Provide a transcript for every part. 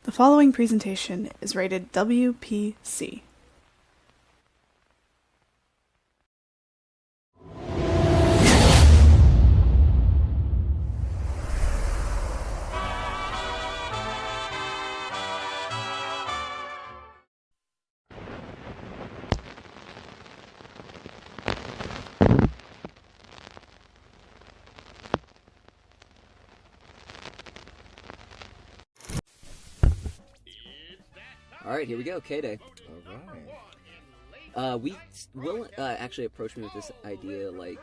The following presentation is rated WPC. Alright, here we go, K-Day. Alright. Will actually approached me with this idea, like,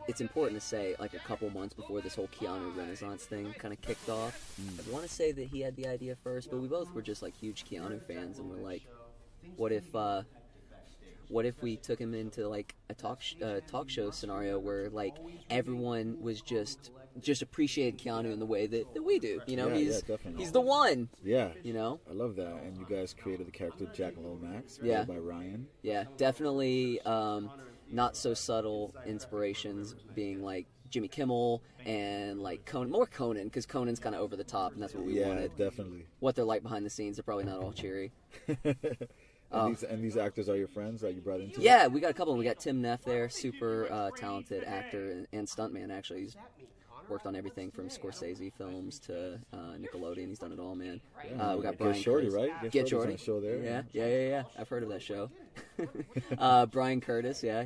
it's important to say, like, a couple months before this whole Keanu Renaissance thing kind of kicked off. I want to say that he had the idea first, but we both were just, like, huge Keanu fans, and we're like, what if we took him into, like, a talk show scenario where, like, everyone was just appreciated Keanu in the way that we do, you know? Yeah, he's the one. Yeah. You know? I love that. And you guys created the character Jack Lomax, Yeah. played by Ryan. Yeah, definitely not so subtle inspirations being like Jimmy Kimmel and like more Conan, because Conan's kind of over the top, and that's what we wanted. Yeah, definitely. What they're like behind the scenes, they're probably not all cheery. And these actors are your friends that you brought into? Yeah, we got a couple. We got Tim Neff there, super talented actor and stuntman, actually. He's worked on everything from Scorsese films to Nickelodeon. He's done it all, man. Yeah, we got Get Bryan Shorty, Curtis. right? Get Shorty's Shorty. on the show there. Yeah. I've heard of that show. Bryan Curtis, yeah.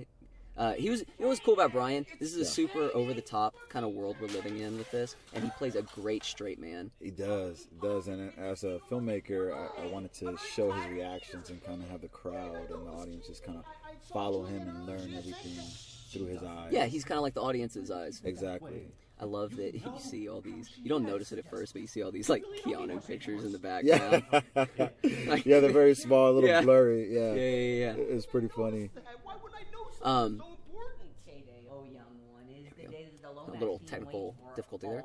He was. You know what's cool about Bryan? This is a super over-the-top kind of world we're living in with this, and he plays a great straight man. He does. And as a filmmaker, I wanted to show his reactions and kind of have the crowd and the audience just kind of follow him and learn everything through his eyes. Yeah, he's kind of like the audience's eyes. Exactly. I love that you see all these. You don't notice it at first, but you see all these like Keanu pictures in the background. Yeah. Yeah, they're very small, a little blurry. Yeah. Yeah. It's pretty funny. A little technical difficulty there.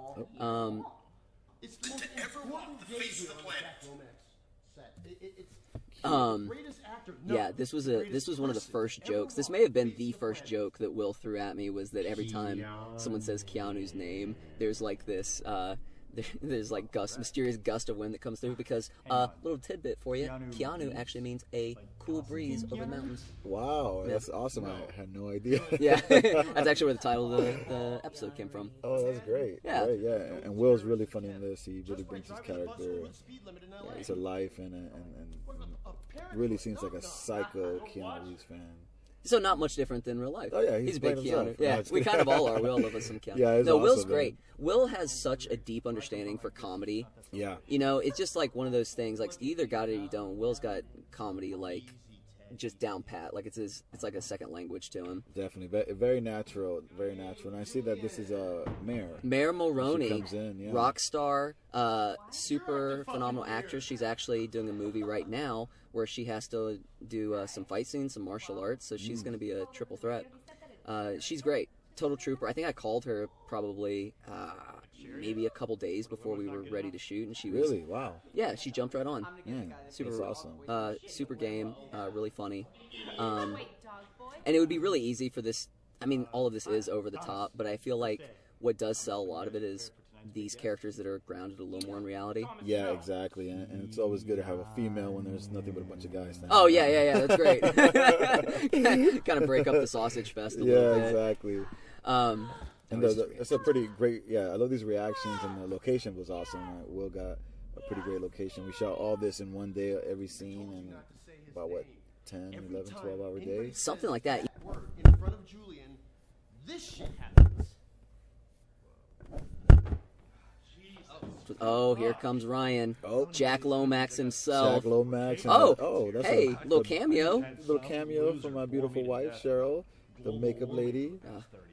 It's the most important the face of the planet. Yeah, this was one of the first jokes. This may have been the first joke that Will threw at me, was that every time someone says Keanu's name, there's like this there's like mysterious gust of wind that comes through, because little tidbit for you, Keanu actually means a cool breeze over the mountains. Wow, that's awesome. I had no idea. Yeah, that's actually where the title of the episode came from. Oh, that's great. Yeah. Great, yeah. And Will's really funny in this. He really brings his character to life and really seems like a psycho Keanu Reeves fan. So not much different than real life. Oh yeah, he's a big playing himself. Keanu. Yeah, No, it's we good. kind of all are. We all love us some Keanu. Yeah, no, Will's awesome, great. man. Will has such a deep understanding for comedy. Yeah. You know, it's just like one of those things. Like, you either got it or you don't. Will's got comedy like just down pat. Like it's like a second language to him. Definitely, very natural, very natural. And I see that this is Mare. Mare Mulroney, She comes in, yeah. rock star, super phenomenal actress. She's actually doing a movie right now where she has to do some fight scenes, some martial arts. So she's going to be a triple threat. She's great. Total trooper. I think I called her probably maybe a couple days before we were ready to shoot, and she was Really? Wow. Yeah, she jumped right on. Man, Super that's awesome. Super game, really funny. And it would be really easy for this. I mean, all of this is over the top, but I feel like what does sell a lot of it is these characters that are grounded a little more in reality. Yeah, exactly. And it's always good to have a female when there's nothing but a bunch of guys. Standing Oh around. yeah, that's great. Kind of break up the sausage fest a little bit. Exactly. And it's a pretty great, I love these reactions, and the location was awesome. Will got a pretty great location. We shot all this in one day, every scene, and about 10, 11, 12-hour days. Something like that. In front of Julian, this shit happens. Oh, here comes Ryan. Oh. Jack Lomax himself. Jack Lomax. And that's hey, little cameo. Little cameo from my beautiful wife, Cheryl, the makeup lady.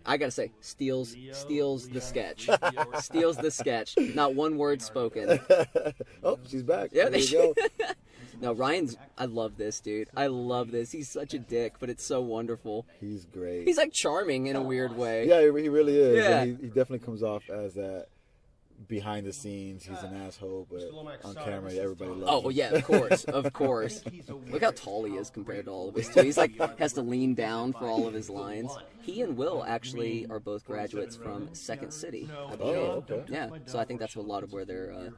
I gotta say, steals the sketch. Steals the sketch. Not one word spoken. Oh, she's back. Yeah, There you go. No, I love this, dude. I love this. He's such a dick, but it's so wonderful. He's great. He's like charming in a weird way. Yeah, he really is. Yeah. He definitely comes off as that behind the scenes, he's an asshole, but on camera, everybody loves him. Oh, well, yeah, of course, of course. Look how tall he is compared to all of us, too. He's like, has to lean down for all of his lines. He and Will actually are both graduates from Second City, I believe. Oh, okay. Yeah, so I think that's a lot of where their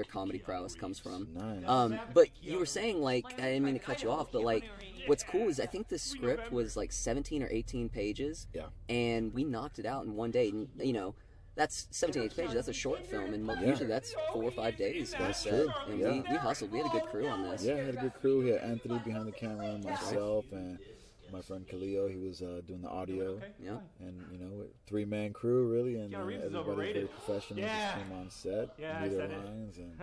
comedy prowess comes from. Nice. But you were saying, like, I didn't mean to cut you off, but, like, what's cool is I think this script was, like, 17 or 18 pages. Yeah. And we knocked it out in one day, and, you know, that's 17 pages. That's a short film, and usually that's 4 or 5 days. That's set. true. And Yeah. we hustled. We had a good crew on this. Yeah, I had a good crew. We had Anthony behind the camera, myself, and my friend Khalil. He was doing the audio. Yeah. And, you know, 3-man crew, really, and Reeves is everybody's very overrated. professional. Yeah. Just came on set, Yeah, I knew their said it. lines, and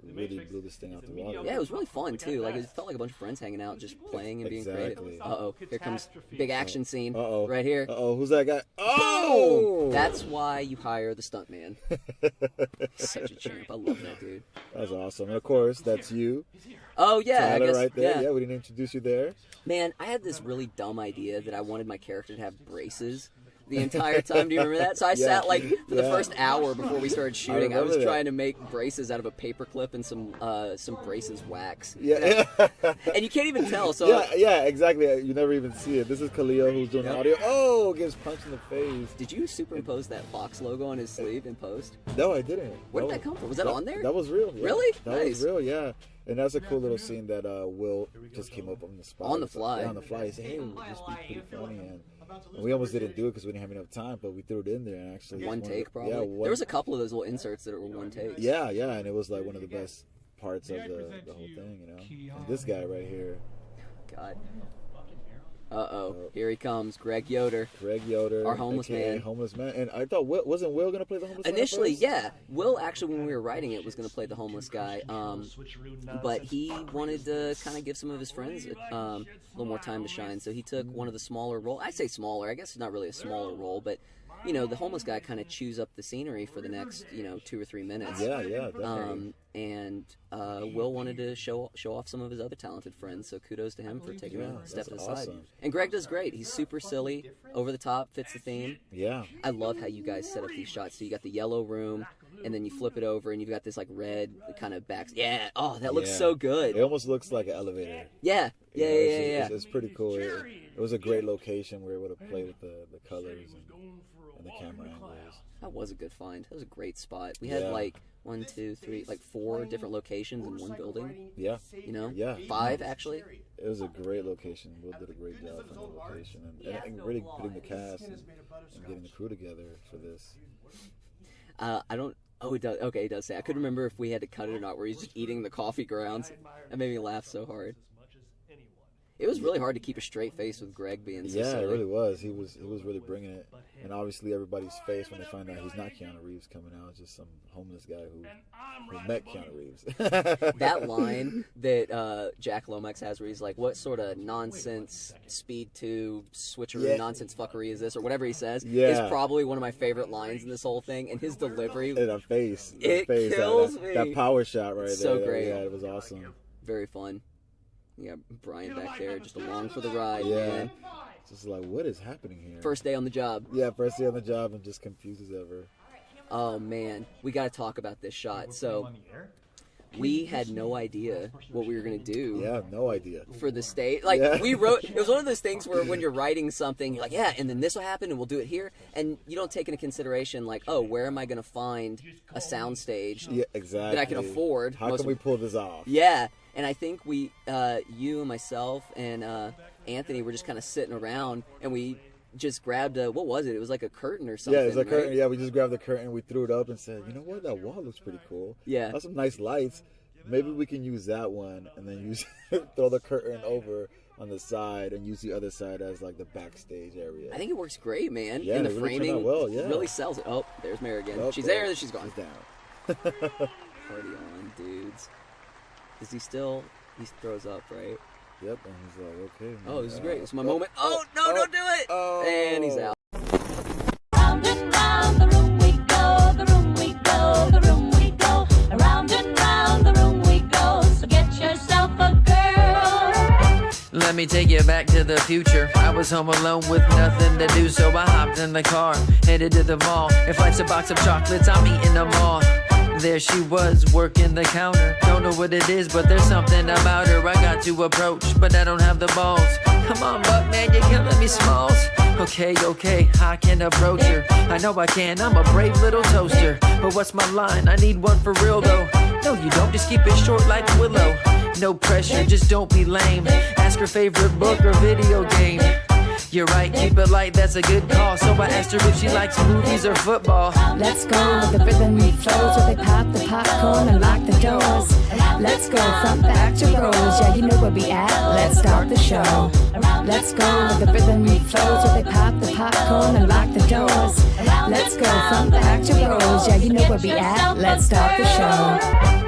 we really blew this thing out the water. Yeah, it was really fun too. Like it felt like a bunch of friends hanging out, just playing and being creative. Exactly. Uh-oh, here comes big action scene Uh-oh. right here. Uh-oh, who's that guy? Oh! Boom! That's why you hire the stuntman. Such a champ. I love that dude. That's awesome. And of course, that's you. Oh yeah, I Tyler guess. right there. Yeah. Yeah, we didn't introduce you there. Man, I had this really dumb idea that I wanted my character to have braces the entire time. Do you remember that? So I sat like for the first hour before we started shooting. I was remember that. trying to make braces out of a paper clip and some braces wax. Yeah. And you can't even tell. So Yeah, exactly. You never even see it. This is Khalil who's doing the audio. Oh, gets punched in the face. did you superimpose that Fox logo on his sleeve in post? No, I didn't. Where did that come from? Was that on there? That was real. Yeah. Really? That Nice. was real, yeah. And that's a cool little scene that Will just came up on the spot. On the fly. Yeah, on the fly. He said, hey, would this be pretty funny? And we almost didn't do it because we didn't have enough time, but we threw it in there and actually. One take, probably. Yeah, There was a couple of those little inserts that were one takes. Yeah, and it was like one of the best parts of the whole thing, you know. And this guy right here, God. Uh-oh. Here he comes. Greg Yoder. Greg Yoder, Our homeless aka man. Homeless man. And I thought, wasn't Will gonna play the homeless man Initially, first? yeah. Will actually, when we were writing it, was going to play the homeless guy. But he wanted to kind of give some of his friends a little more time to shine. So he took one of the smaller roles. I say smaller. I guess it's not really a smaller role, but you know, the homeless guy kind of chews up the scenery for the next, 2 or 3 minutes. Yeah, definitely. And Will wanted to show off some of his other talented friends, so kudos to him for taking a step to the side. awesome. And Greg does great. He's super silly, over the top, fits the theme. Yeah. I love how you guys set up these shots. So you got the yellow room, and then you flip it over, and you've got this like red kind of back. Yeah. Oh, that looks so good. It almost looks like an elevator. Yeah. You know, Yeah. It's pretty cool. It was a great location. We were able to play with the colors and the camera angles. That was a good find. That was a great spot. We had like 1, 2, 3, like 4 different locations in one building. Yeah. Yeah. 5 actually. It was a great location. Will did a great job on the location and really putting the cast and getting the crew together for this. I don't. Oh, it does. Okay, it does say. I couldn't remember if we had to cut it or not. Where he's just eating the coffee grounds. That made me laugh so hard. It was really hard to keep a straight face with Greg being so silly. It really was. He was really bringing it. And obviously everybody's face when they find out he's not Keanu Reeves coming out. It's just some homeless guy who met Keanu Reeves. That line that Jack Lomax has where he's like, what sort of nonsense speed 2 switcheroo nonsense fuckery is this? Or whatever he says is probably one of my favorite lines in this whole thing. And his delivery. And that face. It kills me. That power shot right there. So great. Yeah, it was awesome. Very fun. You got Brian back there just along for the ride, yeah. man. Just like, what is happening here? First day on the job. Yeah, first day on the job and just confused as ever. Oh, man. We got to talk about this shot. So, we had no idea what we were going to do. Yeah, no idea. For the stage. Like, we wrote, it was one of those things where when you're writing something, you're like, yeah, and then this will happen and we'll do it here. And you don't take into consideration, like, oh, where am I going to find a sound stage that I can afford? How can we pull this off? Yeah. And I think we, you and myself and Anthony were just kind of sitting around, and we just grabbed what was it? It was like a curtain or something. Yeah, it was a curtain. Right? Yeah, we just grabbed the curtain, we threw it up and said, you know what? That wall looks pretty cool. Yeah. That's some nice lights. Maybe we can use that one and then throw the curtain over on the side and use the other side as like the backstage area. I think it works great, man. Yeah, and the it really framing turned out well, yeah. really sells it. Oh, there's Mary again. Oh, she's there, then she's gone. She's down. Party on, dudes. Is he still? He throws up, right? Yep, and he's like, okay. Man. Oh, this is great. This is my moment. Oh, no, don't do it! And he's out. Round and round the room we go, the room we go, the room we go. Around and round the room we go. So get yourself a girl. Let me me take you back to the future. I was home alone with nothing to do, so I hopped in the car, headed to the mall. If life's a box of chocolates, I'm eating them all. There she was, working the counter. Don't know what it is, but there's something about her I got to approach, but I don't have the balls. Come on, Buckman, you're killing me, Smalls. Okay, I can approach her. I know I can, I'm a brave little toaster. But what's my line? I need one for real, though. No, you don't, just keep it short like Willow. No pressure, just don't be lame. Ask her favorite book or video game. You're right, keep it light, that's a good call. So I asked her if she likes movies or football. Let's go with the rhythm we flow, so they pop the popcorn and lock the doors. Let's go front back to Rose, yeah, you know where we at, let's start the show. Let's go with the rhythm we flow, so they pop the popcorn and lock the doors. Let's go front back to Rose, yeah, you know where we at, let's start the show.